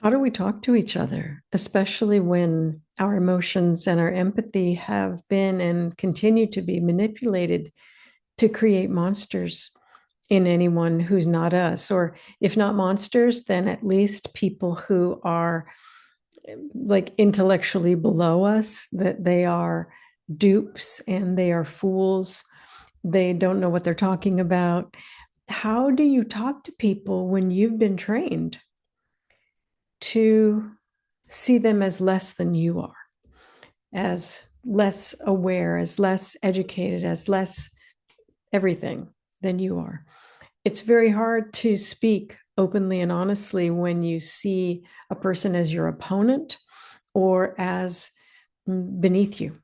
How do we talk to each other, especially when our emotions and our empathy have been and continue to be manipulated to create monsters in anyone who's not us? Or if not monsters, then at least people who are like intellectually below us, that they are dupes and they are fools. They don't know what they're talking about. How do you talk to people when you've been trained to see them as less than you are, as less aware, as less educated, as less everything than you are? It's very hard to speak openly and honestly when you see a person as your opponent or as beneath you.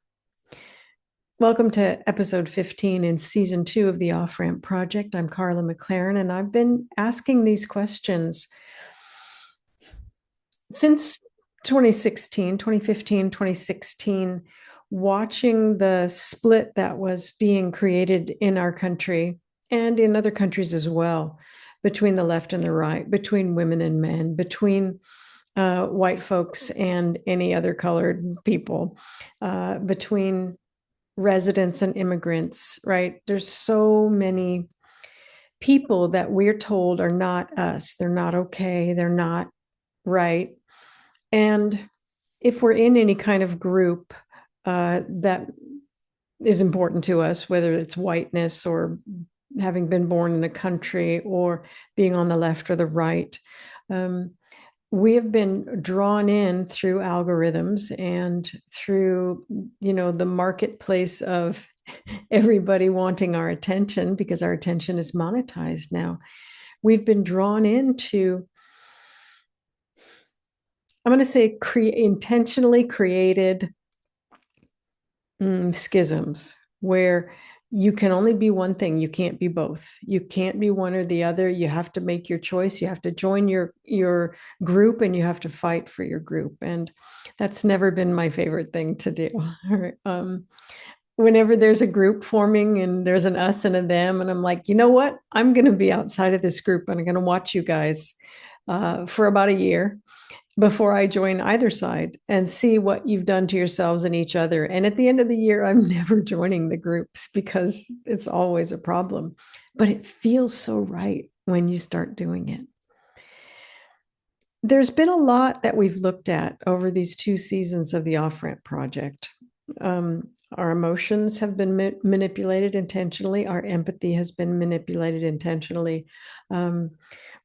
Welcome to episode 15 in season 2 of the Off Ramp Project. I'm Carla McLaren, and I've been asking these questions since 2016, 2015, 2016, watching the split that was being created in our country and in other countries as well, between the left and the right, between women and men, between white folks and any other colored people, between residents and immigrants, right? There's so many people that we're told are not us. They're not okay. They're not right. And if we're in any kind of group that is important to us, whether it's whiteness or having been born in a country or being on the left or the right, we have been drawn in through algorithms and through, the marketplace of everybody wanting our attention because our attention is monetized now. We've been drawn into, I'm going to say, intentionally created schisms where you can only be one thing. You can't be both. You can't be one or the other. You have to make your choice. You have to join your group, and you have to fight for your group. And that's never been my favorite thing to do. Whenever there's a group forming and there's an us and a them, and I'm like, you know what? I'm going to be outside of this group, and I'm going to watch you guys for about a year before I join either side and see what you've done to yourselves and each other. And at the end of the year, I'm never joining the groups because it's always a problem. But it feels so right when you start doing it. There's been a lot that we've looked at over these 2 seasons of the Off Ramp Project. Our emotions have been manipulated intentionally. Our empathy has been manipulated intentionally.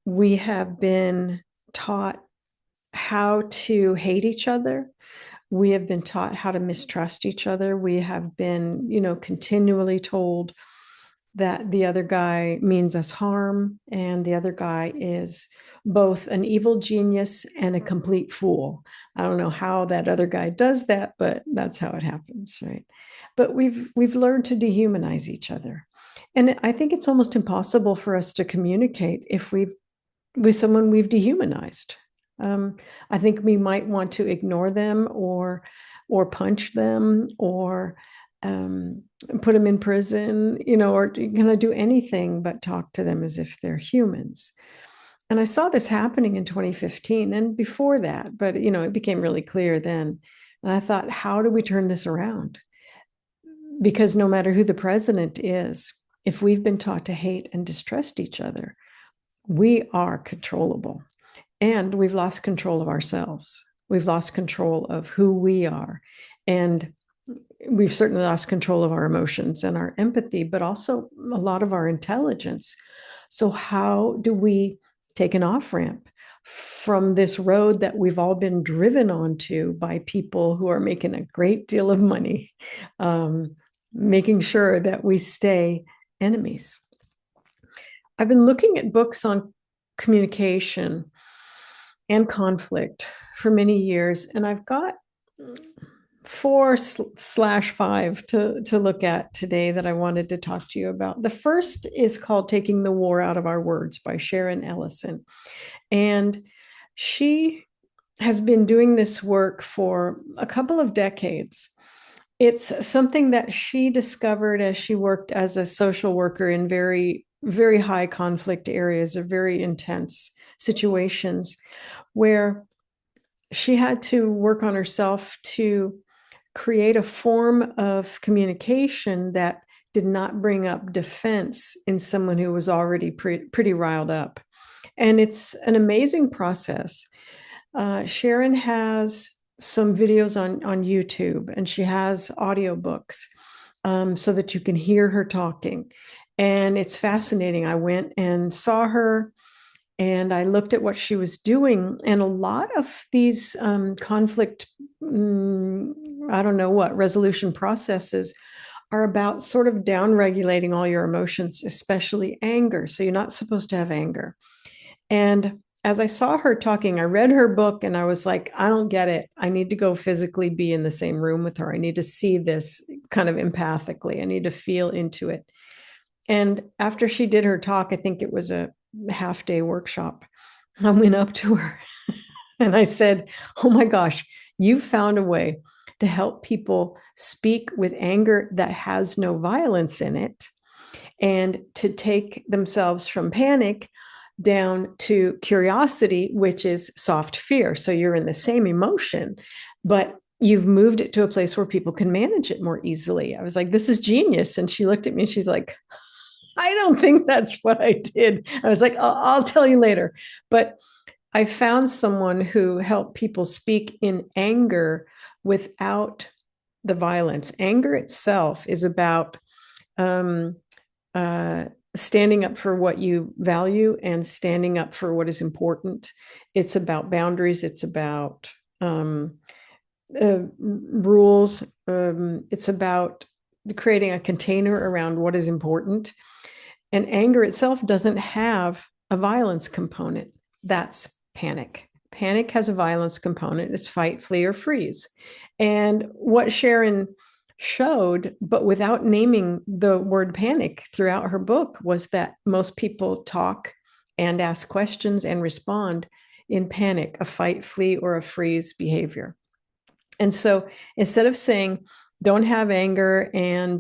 We have been taught how to hate each other. We have been taught how to mistrust each other. We have been, continually told that the other guy means us harm, and the other guy is both an evil genius and a complete fool. I don't know how that other guy does that, but that's how it happens, right? But we've learned to dehumanize each other. And I think it's almost impossible for us to communicate if we've with someone we've dehumanized. I think we might want to ignore them or punch them or put them in prison, or kind of do anything but talk to them as if they're humans. And I saw this happening in 2015 and before that, but it became really clear then. And I thought, how do we turn this around? Because no matter who the president is, if we've been taught to hate and distrust each other, we are controllable. And we've lost control of ourselves. We've lost control of who we are. And we've certainly lost control of our emotions and our empathy, but also a lot of our intelligence. So how do we take an off ramp from this road that we've all been driven onto by people who are making a great deal of money, making sure that we stay enemies? I've been looking at books on communication and conflict for many years, and I've got 4/5 to look at today that I wanted to talk to you about. The first is called Taking the War Out of Our Words by Sharon Ellison. And she has been doing this work for a couple of decades. It's something that she discovered as she worked as a social worker in very, very high conflict areas or very intense situations where she had to work on herself to create a form of communication that did not bring up defense in someone who was already pretty riled up. And it's an amazing process. Sharon has some videos on YouTube, and she has audiobooks so that you can hear her talking. And it's fascinating. I went and saw her and I looked at what she was doing. And a lot of these conflict, I don't know what, resolution processes are about sort of down regulating all your emotions, especially anger. So you're not supposed to have anger. And as I saw her talking, I read her book and I was like, I don't get it. I need to go physically be in the same room with her. I need to see this kind of empathically. I need to feel into it. And after she did her talk, I think it was a half day workshop, I went up to her and I said, oh my gosh, you found a way to help people speak with anger that has no violence in it, and to take themselves from panic down to curiosity, which is soft fear. So you're in the same emotion, but you've moved it to a place where people can manage it more easily. I was like, this is genius. And she looked at me and she's like, I don't think that's what I did. I was like, I'll tell you later. But I found someone who helped people speak in anger without the violence. Anger itself is about standing up for what you value and standing up for what is important. It's about boundaries. It's about rules. It's about creating a container around what is important. And anger itself doesn't have a violence component. That's panic. Panic has a violence component. It's fight, flee, or freeze. And what Sharon showed, but without naming the word panic throughout her book, was that most people talk and ask questions and respond in panic, a fight, flee, or a freeze behavior. And so instead of saying, don't have anger and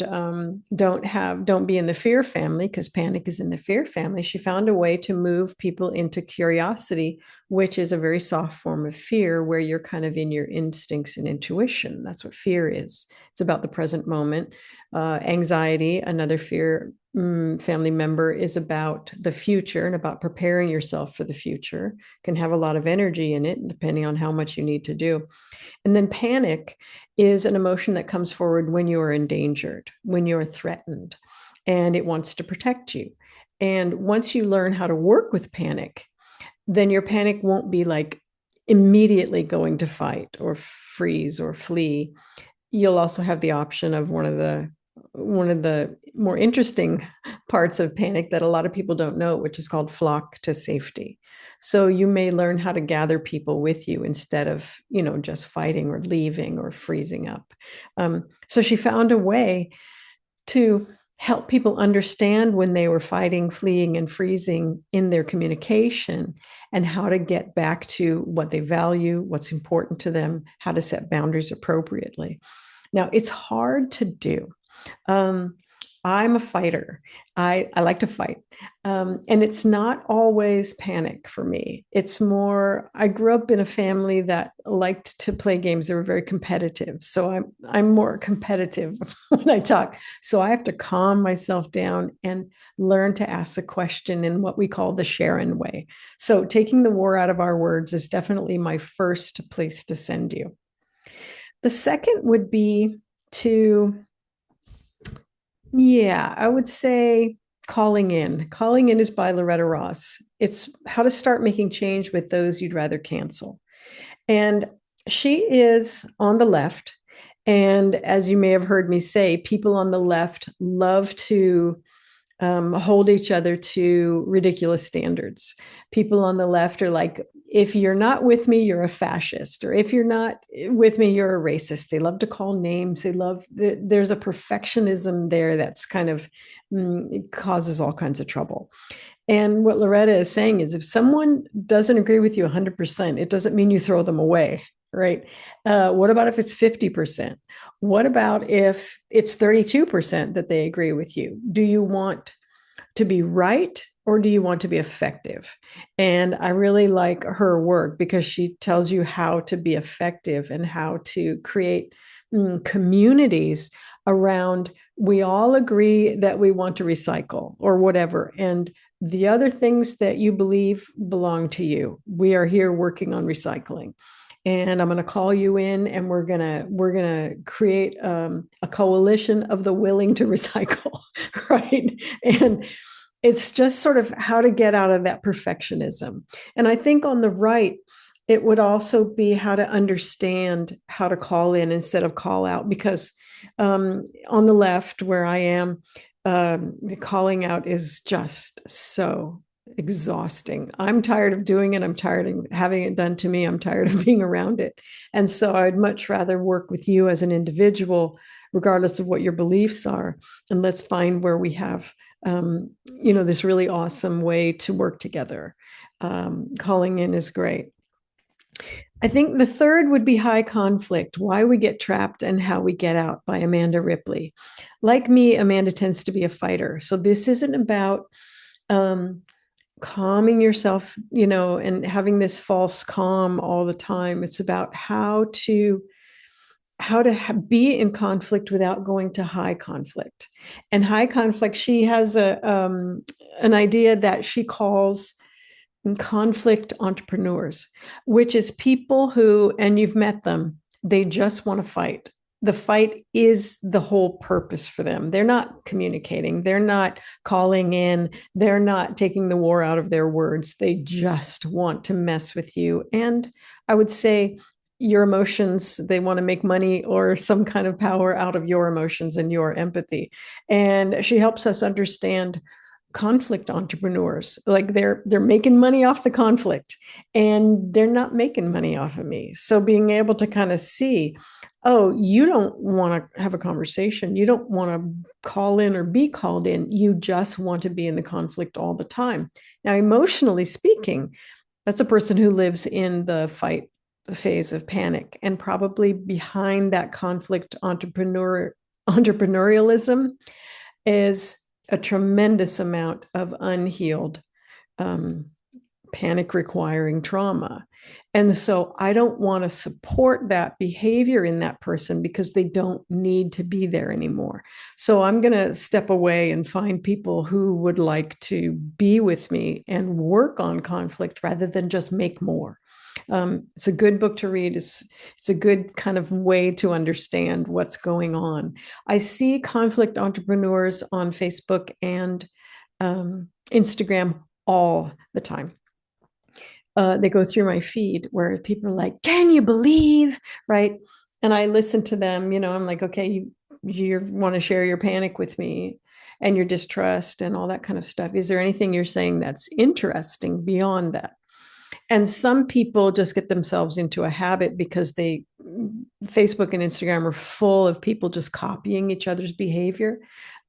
don't be in the fear family, because panic is in the fear family, she found a way to move people into curiosity, which is a very soft form of fear, where you're kind of in your instincts and intuition. That's what fear is. It's about the present moment. Anxiety, another fear family member, is about the future and about preparing yourself for the future. Can have a lot of energy in it, depending on how much you need to do. And then panic is an emotion that comes forward when you are endangered, when you're threatened, and it wants to protect you. And once you learn how to work with panic, then your panic won't be like immediately going to fight or freeze or flee. You'll also have the option of one of the more interesting parts of panic that a lot of people don't know, which is called flock to safety. So you may learn how to gather people with you instead of, just fighting or leaving or freezing up. So she found a way to help people understand when they were fighting, fleeing, and freezing in their communication, and how to get back to what they value, what's important to them, how to set boundaries appropriately. Now, it's hard to do. I'm a fighter. I like to fight. And it's not always panic for me. It's more, I grew up in a family that liked to play games. They were very competitive. So I'm more competitive when I talk. So I have to calm myself down and learn to ask a question in what we call the Sharon way. So taking the war out of our words is definitely my first place to send you. The second would be to, I would say calling in. Calling in is by Loretta Ross. It's how to start making change with those you'd rather cancel. And she is on the left. And as you may have heard me say, people on the left love to hold each other to ridiculous standards. People on the left are like, if you're not with me, you're a fascist, or if you're not with me, you're a racist. They love to call names. There's a perfectionism there that's kind of it causes all kinds of trouble. And what Loretta is saying is, if someone doesn't agree with you 100%, it doesn't mean you throw them away, right? What about if it's 50%? What about if it's 32% that they agree with you? Do you want to be right, or do you want to be effective? And I really like her work because she tells you how to be effective and how to create communities around, we all agree that we want to recycle or whatever. And the other things that you believe belong to you. We are here working on recycling. And I'm going to call you in, and we're gonna create a coalition of the willing to recycle, right? And it's just sort of how to get out of that perfectionism. And I think on the right, it would also be how to understand how to call in instead of call out, because on the left, where I am, the calling out is just so exhausting. I'm tired of doing it. I'm tired of having it done to me. I'm tired of being around it. And so I'd much rather work with you as an individual, regardless of what your beliefs are. And let's find where we have this really awesome way to work together. Calling in is great. I think the third would be High Conflict: Why We Get Trapped and How We Get Out by Amanda Ripley. Like me, Amanda tends to be a fighter. So this isn't about calming yourself, and having this false calm all the time. It's about how to be in conflict without going to high conflict. And high conflict, she has an idea that she calls conflict entrepreneurs, which is people who, and you've met them, they just want to fight. The fight is the whole purpose for them. They're not communicating, they're not calling in, they're not taking the war out of their words. They just want to mess with you. And I would say your emotions, they want to make money or some kind of power out of your emotions and your empathy. And she helps us understand conflict entrepreneurs. Like they're making money off the conflict, and they're not making money off of me. So being able to kind of see, oh, you don't want to have a conversation, you don't want to call in or be called in, you just want to be in the conflict all the time. Now, emotionally speaking, that's a person who lives in the fight phase of panic, and probably behind that conflict entrepreneurialism is a tremendous amount of unhealed panic requiring trauma. And so I don't want to support that behavior in that person because they don't need to be there anymore. So I'm going to step away and find people who would like to be with me and work on conflict rather than just make more. It's a good book to read. It's a good kind of way to understand what's going on. I see conflict entrepreneurs on Facebook and Instagram all the time. They go through my feed where people are like, "Can you believe?" Right? And I listen to them. I'm like, okay, you want to share your panic with me and your distrust and all that kind of stuff. Is there anything you're saying that's interesting beyond that? And some people just get themselves into a habit because Facebook and Instagram are full of people just copying each other's behavior.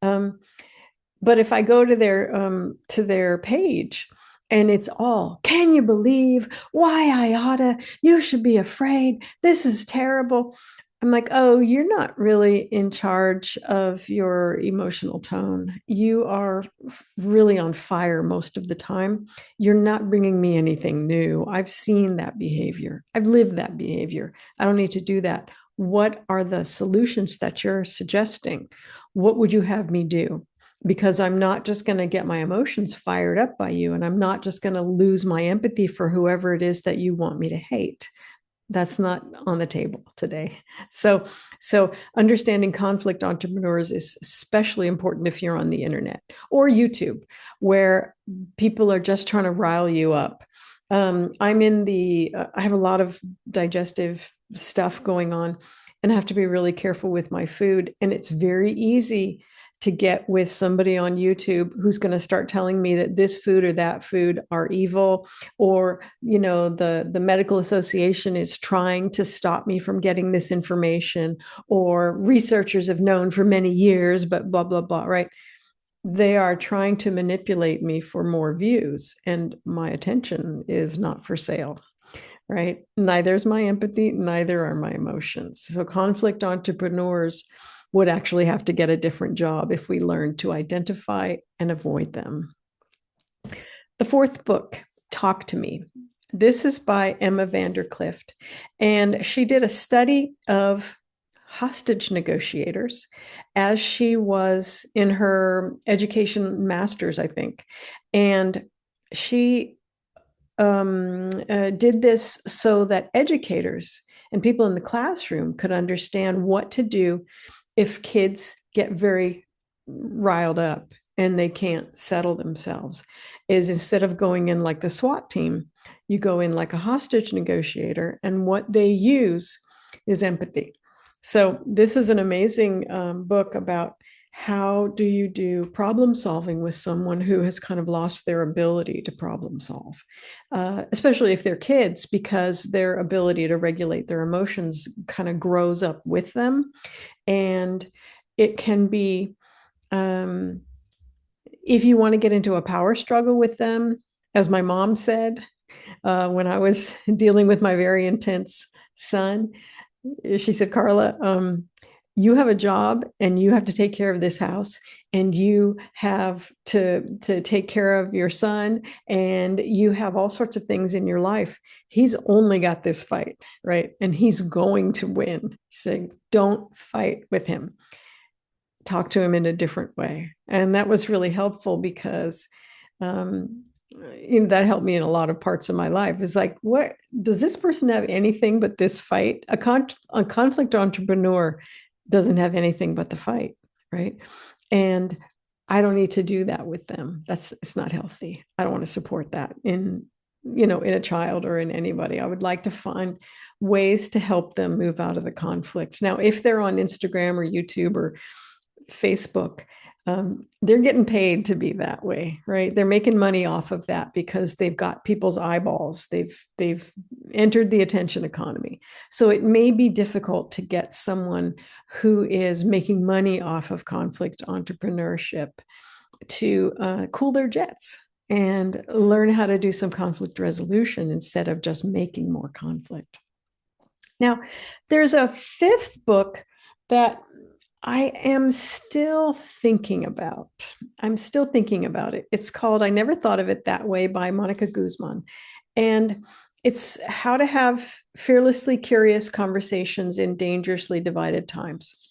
But if I go to their page and it's all, "Can you believe? Why I oughta? You should be afraid. This is terrible." I'm like, oh, you're not really in charge of your emotional tone. You are really on fire most of the time. You're not bringing me anything new. I've seen that behavior. I've lived that behavior. I don't need to do that. What are the solutions that you're suggesting? What would you have me do? Because I'm not just going to get my emotions fired up by you, and I'm not just going to lose my empathy for whoever it is that you want me to hate. That's not on the table today. So understanding conflict entrepreneurs is especially important if you're on the internet or YouTube, where people are just trying to rile you up. I have a lot of digestive stuff going on, and I have to be really careful with my food. And it's very easy to get with somebody on YouTube who's going to start telling me that this food or that food are evil, or the medical association is trying to stop me from getting this information, or researchers have known for many years, but blah blah blah, right? They are trying to manipulate me for more views, and my attention is not for sale, right? Neither is my empathy, neither are my emotions. So conflict entrepreneurs would actually have to get a different job if we learned to identify and avoid them. The fourth book, Talk to Me. This is by Emma Vanderclift, and she did a study of hostage negotiators as she was in her education master's, I think. And she did this so that educators and people in the classroom could understand what to do if kids get very riled up and they can't settle themselves. Is instead of going in like the SWAT team, you go in like a hostage negotiator, and what they use is empathy. So this is an amazing book about how do you do problem solving with someone who has kind of lost their ability to problem solve, especially if they're kids, because their ability to regulate their emotions kind of grows up with them. And it can be, if you want to get into a power struggle with them, as my mom said, when I was dealing with my very intense son, she said, Carla, you have a job and you have to take care of this house, and you have to take care of your son, and you have all sorts of things in your life. He's only got this fight, right? And he's going to win. She's saying, don't fight with him. Talk to him in a different way. And that was really helpful because that helped me in a lot of parts of my life. It's like, what does this person have anything but this fight? A conflict entrepreneur doesn't have anything but the fight, right? And I don't need to do that with them. It's not healthy. I don't want to support that in a child or in anybody. I would like to find ways to help them move out of the conflict. Now, if they're on Instagram or YouTube or Facebook, they're getting paid to be that way, right? They're making money off of that because they've got people's eyeballs. They've entered the attention economy. So it may be difficult to get someone who is making money off of conflict entrepreneurship to cool their jets and learn how to do some conflict resolution instead of just making more conflict. Now, there's a fifth book that I am still thinking about. I'm still thinking about it. It's called I Never Thought of It That Way by Monica Guzman. And it's how to have fearlessly curious conversations in dangerously divided times.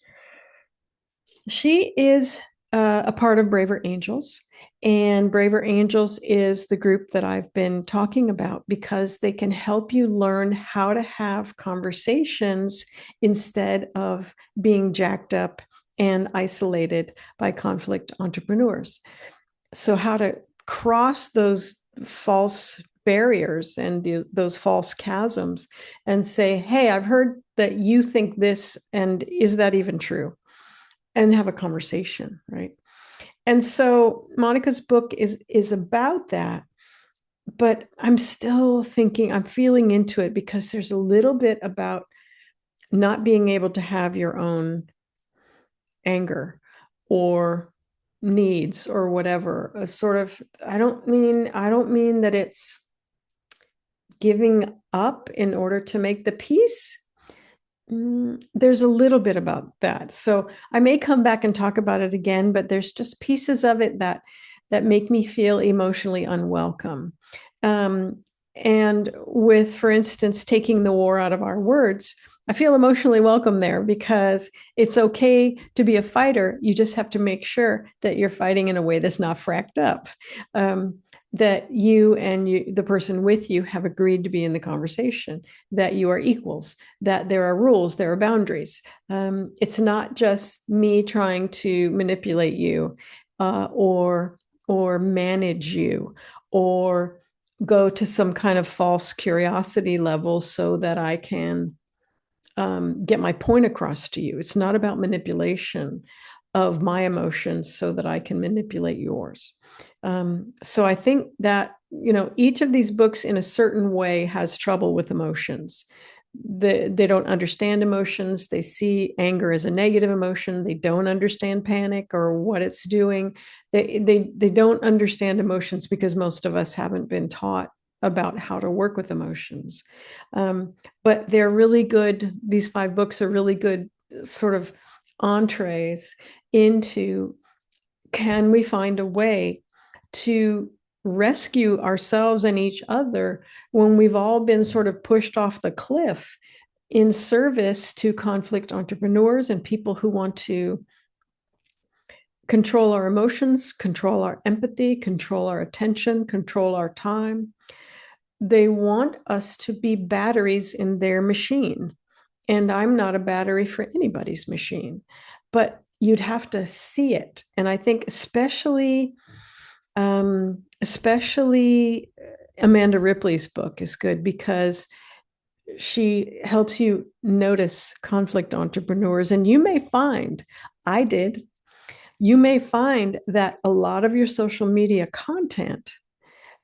She is a part of Braver Angels. And Braver Angels is the group that I've been talking about because they can help you learn how to have conversations instead of being jacked up and isolated by conflict entrepreneurs. So, how to cross those false barriers and those false chasms and say, hey, I've heard that you think this, and is that even true? And have a conversation, right? And so Monica's book is about that, but I'm still thinking, I'm feeling into it because there's a little bit about not being able to have your own anger or needs or whatever. A sort of, I don't mean that it's giving up in order to make the peace. There's a little bit about that. So I may come back and talk about it again, but there's just pieces of it that make me feel emotionally unwelcome. And with, for instance, taking the war out of our words, I feel emotionally welcome there because it's okay to be a fighter. You just have to make sure that you're fighting in a way that's not fracked up. That you and the person with you have agreed to be in the conversation, that you are equals, that there are rules, there are boundaries. It's not just me trying to manipulate you or manage you or go to some kind of false curiosity level so that I can get my point across to you. It's not about manipulation of my emotions so that I can manipulate yours. So I think that, each of these books in a certain way has trouble with emotions. They don't understand emotions. They see anger as a negative emotion. They don't understand panic or what it's doing. They don't understand emotions because most of us haven't been taught about how to work with emotions. But they're really good. These 5 books are really good sort of entrees into, can we find a way to rescue ourselves and each other when we've all been sort of pushed off the cliff in service to conflict entrepreneurs and people who want to control our emotions, control our empathy, control our attention, control our time. They want us to be batteries in their machine. And I'm not a battery for anybody's machine, but you'd have to see it. And I think especially Amanda Ripley's book is good because she helps you notice conflict entrepreneurs. And you may find, I did, you may find that a lot of your social media content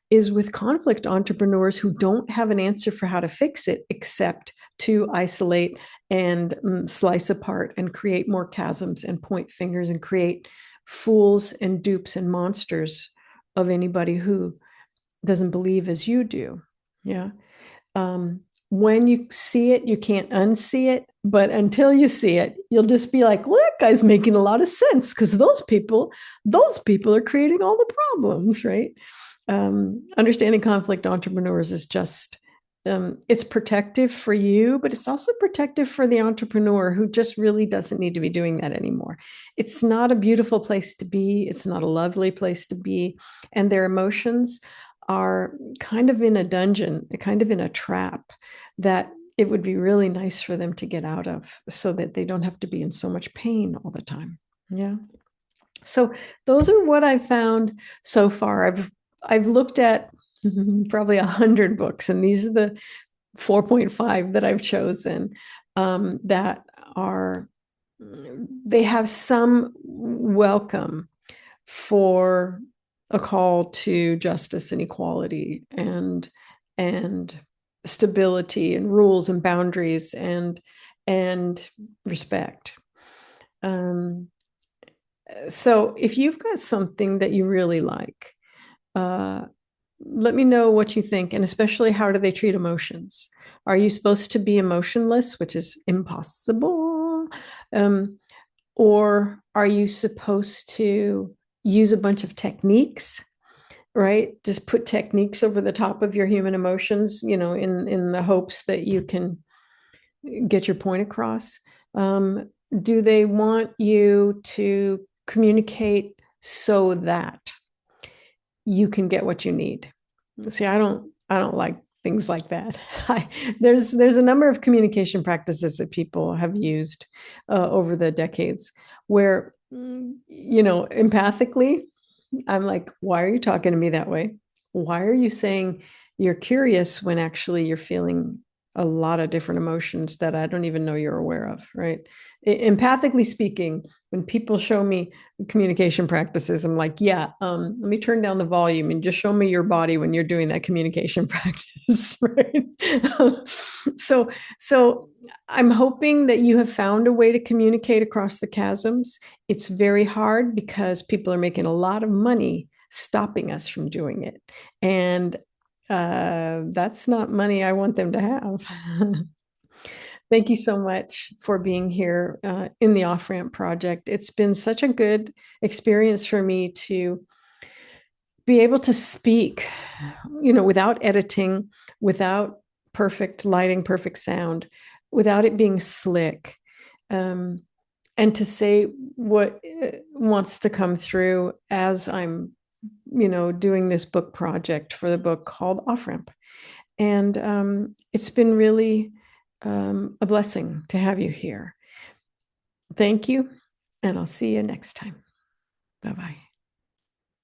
is with conflict entrepreneurs who don't have an answer for how to fix it except to isolate and slice apart and create more chasms and point fingers and create fools and dupes and monsters of anybody who doesn't believe as you do. Yeah. When you see it, you can't unsee it. But until you see it, you'll just be like, well, that guy's making a lot of sense because those people are creating all the problems, right? Understanding conflict entrepreneurs is just, it's protective for you, but it's also protective for the entrepreneur who just really doesn't need to be doing that anymore. It's not a beautiful place to be. It's not a lovely place to be. And their emotions are kind of in a dungeon, kind of in a trap that it would be really nice for them to get out of so that they don't have to be in so much pain all the time. Yeah. So those are what I've found so far. I've looked at probably 100 books, and these are the 4.5 that I've chosen that are, they have some welcome for a call to justice and equality and stability and rules and boundaries and respect. So if you've got something that you really like, let me know what you think, and especially how do they treat emotions? Are you supposed to be emotionless, which is impossible? Or are you supposed to use a bunch of techniques, right? Just put techniques over the top of your human emotions, in the hopes that you can get your point across. Do they want you to communicate so that you can get what you need? See, I don't like things like that. There's a number of communication practices that people have used over the decades where, empathically, I'm like, why are you talking to me that way? Why are you saying you're curious when actually you're feeling a lot of different emotions that I don't even know you're aware of, right? Empathically speaking, when people show me communication practices, I'm like, yeah, let me turn down the volume and just show me your body when you're doing that communication practice, right? So I'm hoping that you have found a way to communicate across the chasms. It's very hard because people are making a lot of money stopping us from doing it. And that's not money I want them to have. Thank you so much for being here in the Off Ramp Project. It's been such a good experience for me to be able to speak, without editing, without perfect lighting, perfect sound, without it being slick, and to say what wants to come through as I'm, doing this book project for the book called Off Ramp. And it's been really a blessing to have you here. Thank you, and I'll see you next time. Bye-bye.